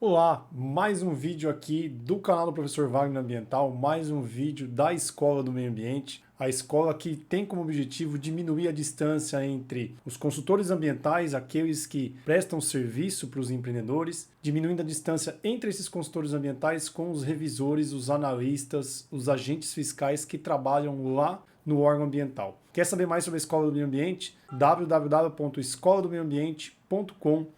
Olá, mais um vídeo aqui do canal do Professor Wagner Ambiental, mais um vídeo da Escola do Meio Ambiente, a escola que tem como objetivo diminuir a distância entre os consultores ambientais, aqueles que prestam serviço para os empreendedores, diminuindo a distância entre esses consultores ambientais com os revisores, os analistas, os agentes fiscais que trabalham lá no órgão ambiental. Quer saber mais sobre a Escola do Meio Ambiente? www.escoladomeioambiente.com.br.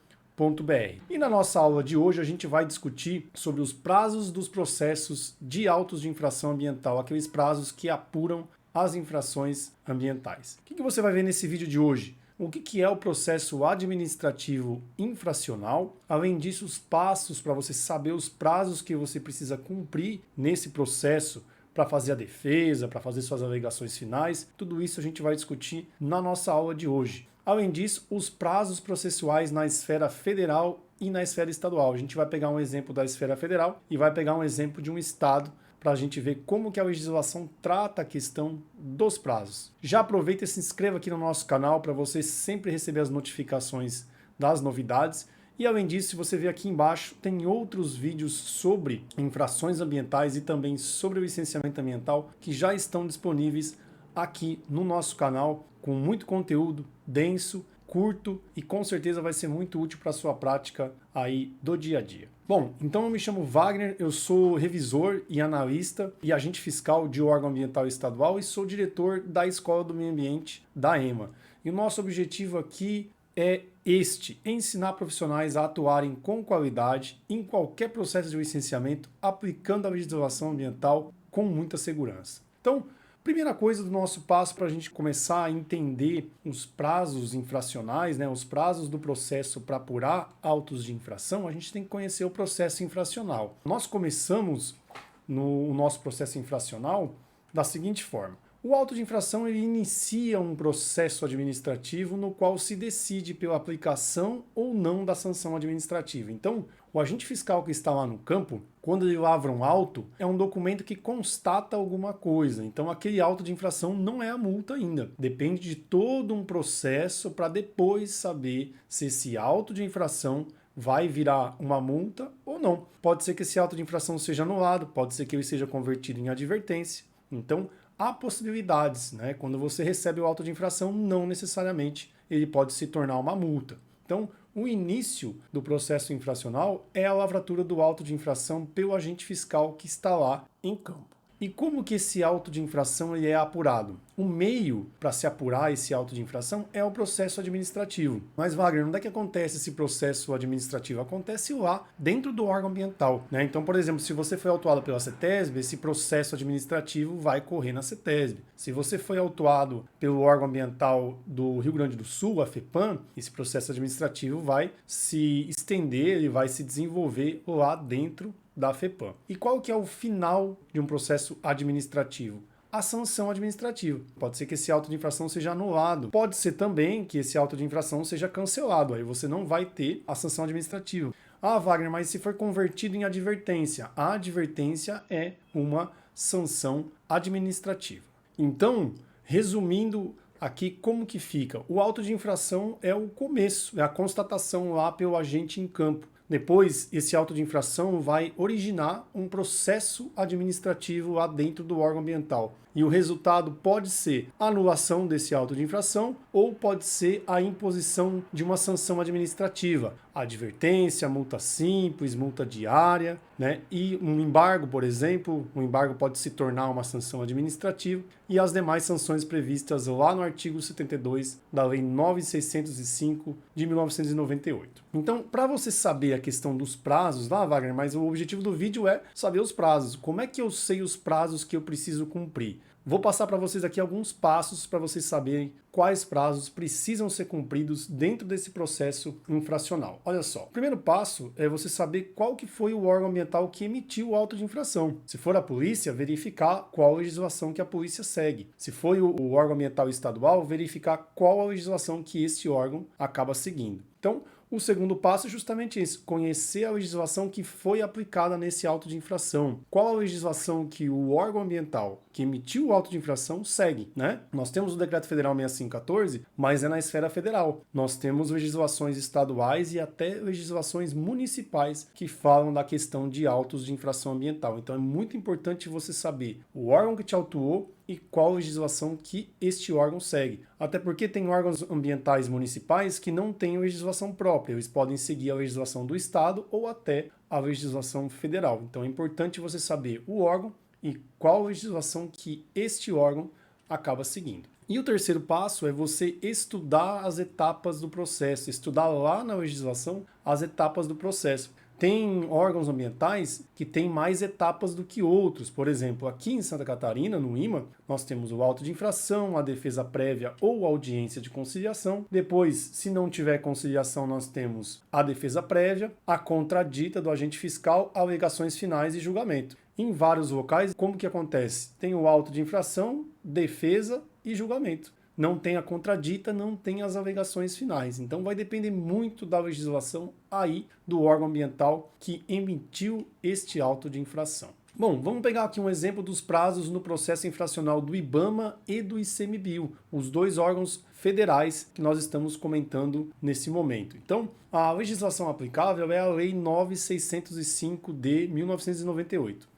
E na nossa aula de hoje a gente vai discutir sobre os prazos dos processos de autos de infração ambiental, aqueles prazos que apuram as infrações ambientais. O que você vai ver nesse vídeo de hoje? O que é o processo administrativo infracional? Além disso, os passos para você saber os prazos que você precisa cumprir nesse processo para fazer a defesa, para fazer suas alegações finais. Tudo isso a gente vai discutir na nossa aula de hoje. Além disso, os prazos processuais na esfera federal e na esfera estadual. A gente vai pegar um exemplo da esfera federal e vai pegar um exemplo de um estado para a gente ver como que a legislação trata a questão dos prazos. Já aproveita e se inscreva aqui no nosso canal para você sempre receber as notificações das novidades. E além disso, se você ver aqui embaixo, tem outros vídeos sobre infrações ambientais e também sobre o licenciamento ambiental que já estão disponíveis aqui no nosso canal, com muito conteúdo denso, curto e com certeza vai ser muito útil para a sua prática aí do dia a dia. Bom, então eu me chamo Wagner, eu sou revisor e analista e agente fiscal de órgão ambiental estadual e sou diretor da Escola do Meio Ambiente da EMA. E o nosso objetivo aqui é ensinar profissionais a atuarem com qualidade em qualquer processo de licenciamento, aplicando a legislação ambiental com muita segurança. Então, primeira coisa do nosso passo para a gente começar a entender os prazos infracionais, os prazos do processo para apurar autos de infração, a gente tem que conhecer o processo infracional. Nós começamos no nosso processo infracional da seguinte forma. O auto de infração ele inicia um processo administrativo no qual se decide pela aplicação ou não da sanção administrativa. Então, o agente fiscal que está lá no campo, quando ele lavra um auto, é um documento que constata alguma coisa. Então, aquele auto de infração não é a multa ainda. Depende de todo um processo para depois saber se esse auto de infração vai virar uma multa ou não. Pode ser que esse auto de infração seja anulado, pode ser que ele seja convertido em advertência. Então, há possibilidades, Quando você recebe o auto de infração, não necessariamente ele pode se tornar uma multa. Então, o início do processo infracional é a lavratura do auto de infração pelo agente fiscal que está lá em campo. E como que esse auto de infração ele é apurado? O meio para se apurar esse auto de infração é o processo administrativo. Mas, Wagner, onde é que acontece esse processo administrativo? Acontece lá, dentro do órgão ambiental. Então, por exemplo, se você foi autuado pela CETESB, esse processo administrativo vai correr na CETESB. Se você foi autuado pelo órgão ambiental do Rio Grande do Sul, a FEPAM, esse processo administrativo vai se estender, ele vai se desenvolver lá dentro da FEPAM. E qual que é o final de um processo administrativo? A sanção administrativa. Pode ser que esse auto de infração seja anulado. Pode ser também que esse auto de infração seja cancelado. Aí você não vai ter a sanção administrativa. Ah, Wagner, mas se for convertido em advertência? A advertência é uma sanção administrativa. Então, resumindo aqui como que fica. O auto de infração é o começo, é a constatação lá pelo agente em campo. Depois, esse auto de infração vai originar um processo administrativo lá dentro do órgão ambiental. E o resultado pode ser a anulação desse auto de infração ou pode ser a imposição de uma sanção administrativa. Advertência, multa simples, multa diária, E um embargo, por exemplo, um embargo pode se tornar uma sanção administrativa e as demais sanções previstas lá no artigo 72 da Lei 9.605 de 1998. Então, para você saber a questão dos prazos, Wagner, mas o objetivo do vídeo é saber os prazos. Como é que eu sei os prazos que eu preciso cumprir? Vou passar para vocês aqui alguns passos para vocês saberem quais prazos precisam ser cumpridos dentro desse processo infracional. Olha só, o primeiro passo é você saber qual que foi o órgão ambiental que emitiu o auto de infração. Se for a polícia, verificar qual a legislação que a polícia segue. Se foi o órgão ambiental estadual, verificar qual a legislação que esse órgão acaba seguindo. Então, O segundo passo é justamente isso, conhecer a legislação que foi aplicada nesse auto de infração. Qual a legislação que o órgão ambiental que emitiu o auto de infração segue, né? Nós temos o Decreto Federal 6514, mas é na esfera federal. Nós temos legislações estaduais e até legislações municipais que falam da questão de autos de infração ambiental. Então é muito importante você saber o órgão que te autuou e qual legislação que este órgão segue. Até porque tem órgãos ambientais municipais que não têm legislação própria, eles podem seguir a legislação do estado ou até a legislação federal. Então é importante você saber o órgão e qual legislação que este órgão acaba seguindo. E o terceiro passo é você estudar as etapas do processo, estudar lá na legislação as etapas do processo. Tem órgãos ambientais que têm mais etapas do que outros. Por exemplo, aqui em Santa Catarina, no IMA, nós temos o auto de infração, a defesa prévia ou audiência de conciliação. Depois, se não tiver conciliação, nós temos a defesa prévia, a contradita do agente fiscal, alegações finais e julgamento. Em vários locais, como que acontece? Tem o auto de infração, defesa e julgamento. Não tem a contradita, não tem as alegações finais. Então vai depender muito da legislação aí do órgão ambiental que emitiu este auto de infração. Bom, vamos pegar aqui um exemplo dos prazos no processo infracional do IBAMA e do ICMBio, os dois órgãos federais que nós estamos comentando nesse momento. Então, a legislação aplicável é a Lei 9.605 de 1998.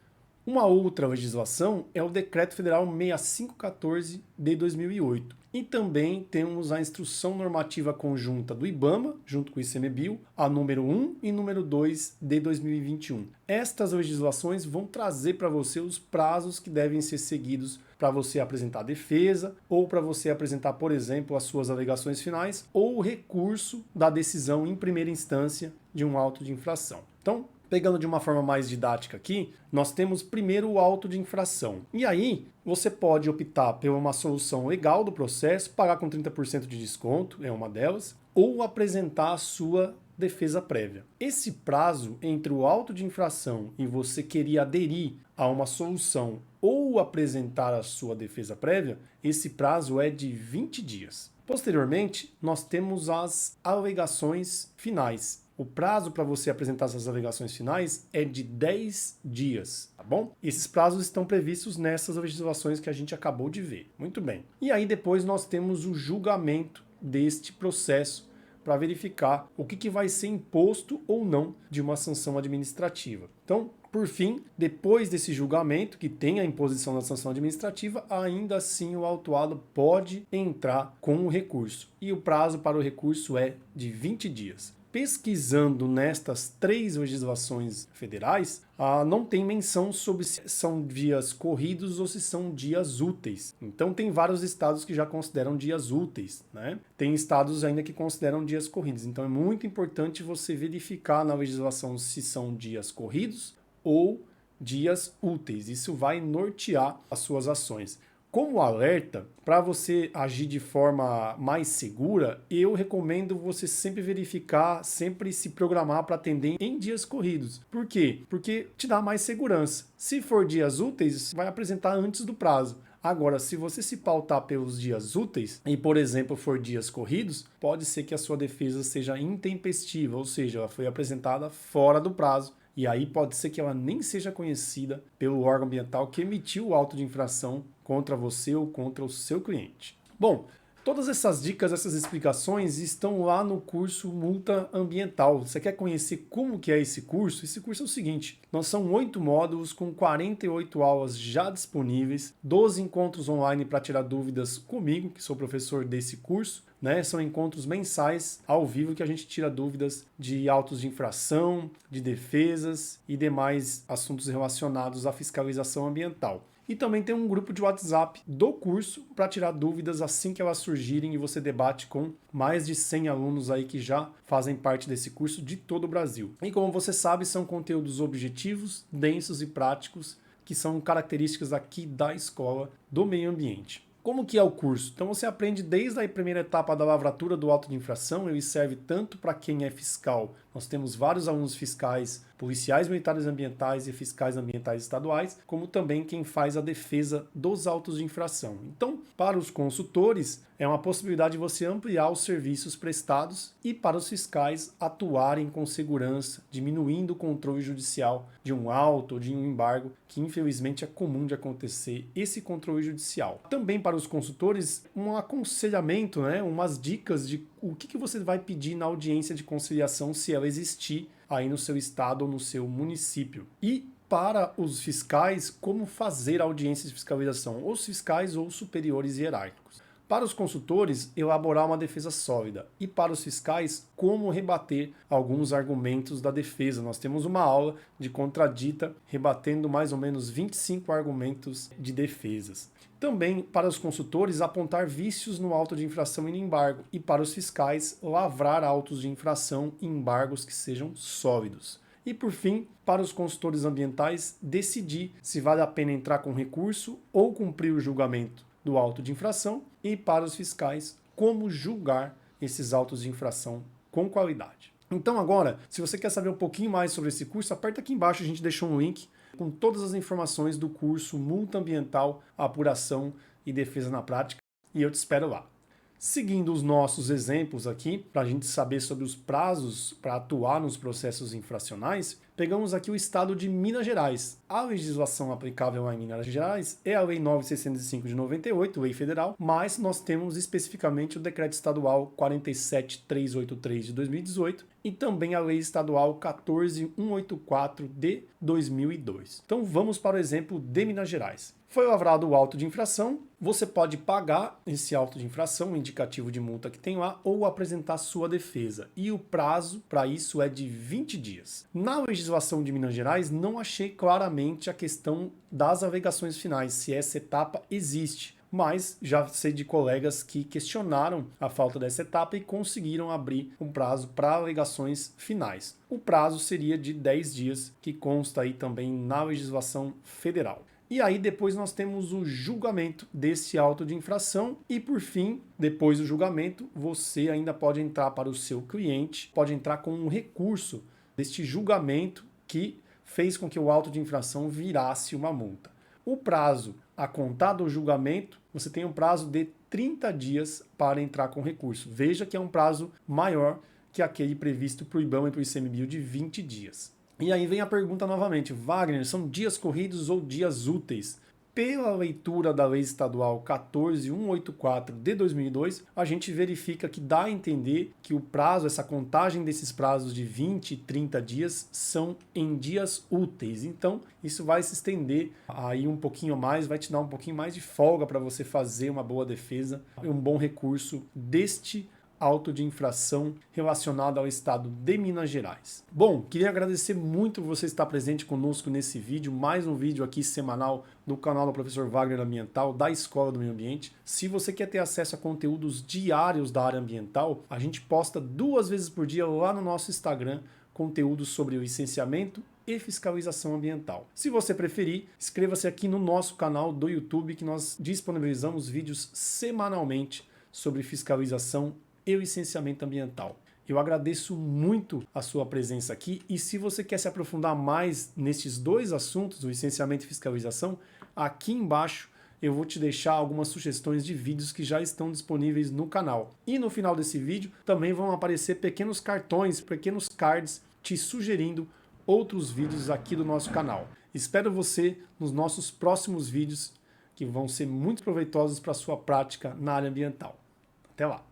Uma outra legislação é o Decreto Federal 6514 de 2008. E também temos a Instrução Normativa Conjunta do IBAMA, junto com o ICMBio, a número 1 e número 2 de 2021. Estas legislações vão trazer para você os prazos que devem ser seguidos para você apresentar defesa ou para você apresentar, por exemplo, as suas alegações finais ou o recurso da decisão em primeira instância de um auto de infração. Então, pegando de uma forma mais didática aqui, nós temos primeiro o auto de infração. E aí, você pode optar por uma solução legal do processo, pagar com 30% de desconto, é uma delas, ou apresentar a sua defesa prévia. Esse prazo entre o auto de infração e você querer aderir a uma solução ou apresentar a sua defesa prévia, esse prazo é de 20 dias. Posteriormente, nós temos as alegações finais. O prazo para você apresentar essas alegações finais é de 10 dias, tá bom? Esses prazos estão previstos nessas legislações que a gente acabou de ver. Muito bem. E aí depois nós temos o julgamento deste processo para verificar o que vai ser imposto ou não de uma sanção administrativa. Então, por fim, depois desse julgamento, que tem a imposição da sanção administrativa, ainda assim o autuado pode entrar com o recurso. E o prazo para o recurso é de 20 dias. Pesquisando nestas três legislações federais, não tem menção sobre se são dias corridos ou se são dias úteis. Então tem vários estados que já consideram dias úteis, né? Tem estados ainda que consideram dias corridos. Então é muito importante você verificar na legislação se são dias corridos ou dias úteis. Isso vai nortear as suas ações. Como alerta, para você agir de forma mais segura, eu recomendo você sempre verificar, sempre se programar para atender em dias corridos. Por quê? Porque te dá mais segurança. Se for dias úteis, vai apresentar antes do prazo. Agora, se você se pautar pelos dias úteis e, por exemplo, for dias corridos, pode ser que a sua defesa seja intempestiva, ou seja, ela foi apresentada fora do prazo. E aí pode ser que ela nem seja conhecida pelo órgão ambiental que emitiu o auto de infração contra você ou contra o seu cliente. Bom, todas essas dicas, essas explicações estão lá no curso Multa Ambiental. Você quer conhecer como que é esse curso? Esse curso é o seguinte, nós são 8 módulos com 48 aulas já disponíveis, 12 encontros online para tirar dúvidas comigo, que sou professor desse curso, né? São encontros mensais, ao vivo, que a gente tira dúvidas de autos de infração, de defesas e demais assuntos relacionados à fiscalização ambiental. E também tem um grupo de WhatsApp do curso para tirar dúvidas assim que elas surgirem e você debate com mais de 100 alunos aí que já fazem parte desse curso de todo o Brasil. E como você sabe, são conteúdos objetivos, densos e práticos que são características aqui da Escola do Meio Ambiente. Como que é o curso? Então você aprende desde a primeira etapa da lavratura do auto de infração, ele serve tanto para quem é fiscal Nós temos vários alunos fiscais, policiais militares ambientais e fiscais ambientais estaduais, como também quem faz a defesa dos autos de infração. Então, para os consultores, é uma possibilidade de você ampliar os serviços prestados e para os fiscais atuarem com segurança, diminuindo o controle judicial de um auto ou de um embargo, que infelizmente é comum de acontecer esse controle judicial. Também para os consultores, um aconselhamento, umas dicas de o que você vai pedir na audiência de conciliação se ela existir aí no seu estado ou no seu município. E para os fiscais, como fazer a audiência de fiscalização, os fiscais ou superiores hierárquicos. Para os consultores, elaborar uma defesa sólida. E para os fiscais, como rebater alguns argumentos da defesa. Nós temos uma aula de contradita, rebatendo mais ou menos 25 argumentos de defesas. Também, para os consultores, apontar vícios no auto de infração e no embargo. E para os fiscais, lavrar autos de infração e embargos que sejam sólidos. E, por fim, para os consultores ambientais, decidir se vale a pena entrar com recurso ou cumprir o julgamento do auto de infração, e para os fiscais, como julgar esses autos de infração com qualidade. Então agora, se você quer saber um pouquinho mais sobre esse curso, aperta aqui embaixo, a gente deixou um link com todas as informações do curso Multa Ambiental, Apuração e Defesa na Prática, e eu te espero lá. Seguindo os nossos exemplos aqui, para a gente saber sobre os prazos para atuar nos processos infracionais, pegamos aqui o estado de Minas Gerais. A legislação aplicável em Minas Gerais é a Lei 9.605 de 98, lei federal, mas nós temos especificamente o Decreto Estadual 47.383 de 2018 e também a Lei Estadual 14.184 de 2002. Então vamos para o exemplo de Minas Gerais. Foi lavrado o auto de infração, você pode pagar esse auto de infração, o indicativo de multa que tem lá, ou apresentar sua defesa. E o prazo para isso é de 20 dias. Na legislação de Minas Gerais, não achei claramente a questão das alegações finais, se essa etapa existe. Mas já sei de colegas que questionaram a falta dessa etapa e conseguiram abrir um prazo para alegações finais. O prazo seria de 10 dias, que consta aí também na legislação federal. E aí depois nós temos o julgamento desse auto de infração e por fim, depois do julgamento, você ainda pode entrar para o seu cliente, pode entrar com um recurso deste julgamento que fez com que o auto de infração virasse uma multa. O prazo a contar do julgamento, você tem um prazo de 30 dias para entrar com recurso. Veja que é um prazo maior que aquele previsto para o IBAMA e para o ICMBio de 20 dias. E aí vem a pergunta novamente, Wagner, são dias corridos ou dias úteis? Pela leitura da Lei Estadual 14.184 de 2002, a gente verifica que dá a entender que o prazo, essa contagem desses prazos de 20 e 30 dias são em dias úteis. Então, isso vai se estender aí um pouquinho mais, vai te dar um pouquinho mais de folga para você fazer uma boa defesa e um bom recurso deste auto de infração relacionado ao estado de Minas Gerais. Bom, queria agradecer muito você estar presente conosco nesse vídeo, mais um vídeo aqui semanal do canal do Professor Wagner Ambiental, da Escola do Meio Ambiente. Se você quer ter acesso a conteúdos diários da área ambiental, a gente posta 2 vezes por dia lá no nosso Instagram, conteúdos sobre o licenciamento e fiscalização ambiental. Se você preferir, inscreva-se aqui no nosso canal do YouTube, que nós disponibilizamos vídeos semanalmente sobre fiscalização e licenciamento ambiental. Eu agradeço muito a sua presença aqui e se você quer se aprofundar mais nestes 2 assuntos, o licenciamento e fiscalização, aqui embaixo eu vou te deixar algumas sugestões de vídeos que já estão disponíveis no canal. E no final desse vídeo também vão aparecer pequenos cartões, pequenos cards te sugerindo outros vídeos aqui do nosso canal. Espero você nos nossos próximos vídeos que vão ser muito proveitosos para a sua prática na área ambiental. Até lá!